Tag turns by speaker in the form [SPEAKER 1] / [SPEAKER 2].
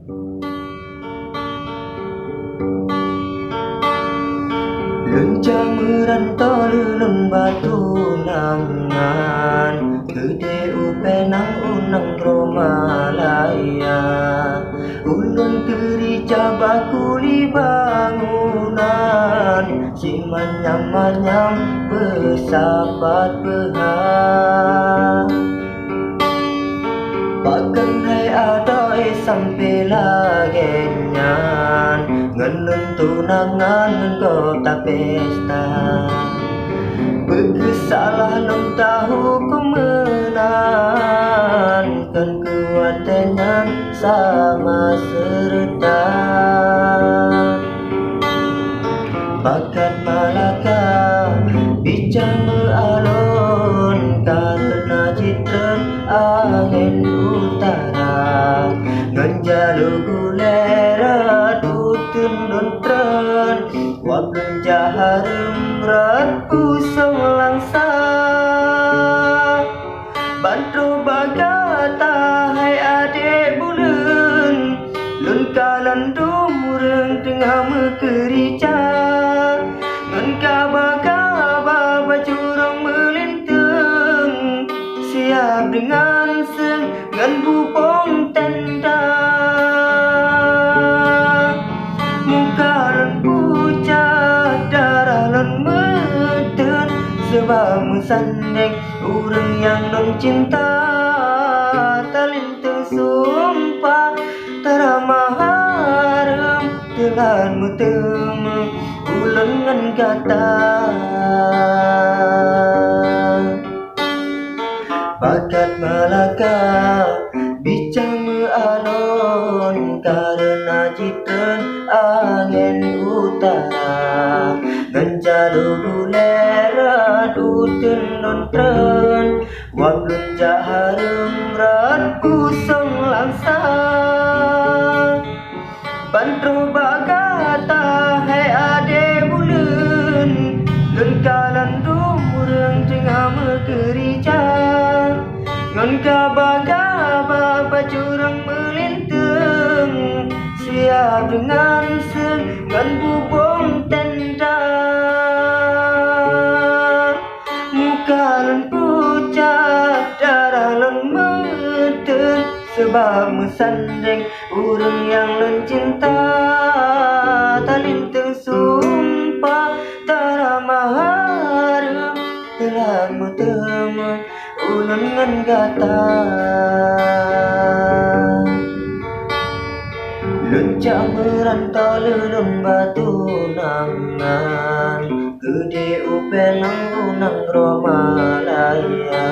[SPEAKER 1] Lenca merantau leleng batu nangan, gede upenang unang romalaya. Ulun kerica bakuli bangunan, si manyam-manyam besapat behang. Bahkan hai ada sampai lagenyan, ngenun tunangan kota pesta. Berkesalah nom tahu kemenan, kan kuatannya sama serta. Bakat Malaka bincang beralun, karena citra angin utara. Ngenjalu gulera tutun dontren, wabun jaharum ratu langsa. Bantu bagata hai adik bulan, lun kalan dumureng tengah mekerica. Ngan kaba-kaba bacurang melintang, siap dengan seng ngan bupong tenda. Muka lan pucat, darah lan meten, sebab mesandeng urang yang non cinta. Talintang sumpah taramah haram, telan metemu ulengan kata. Bakat Malaka bincang mealon, karena citra angin utara. Ngenjalu gulera tutun dontren, wabun jaharum ratu langsa. Bantu bagata hai ade bulan, lun kalan dumureng tengah mekerica. Ngan kaba-kaba bacurang melintang, siap dengan seng ngan bubong tenda. Muka lan pucat, darah lan meten, sebab mesandeng urang yang lan cinta. Talintang sumpah taramah harum, telah metemu ulengan kata. Lenca merantau leleng batu nangan, gede upenang unang romalaya.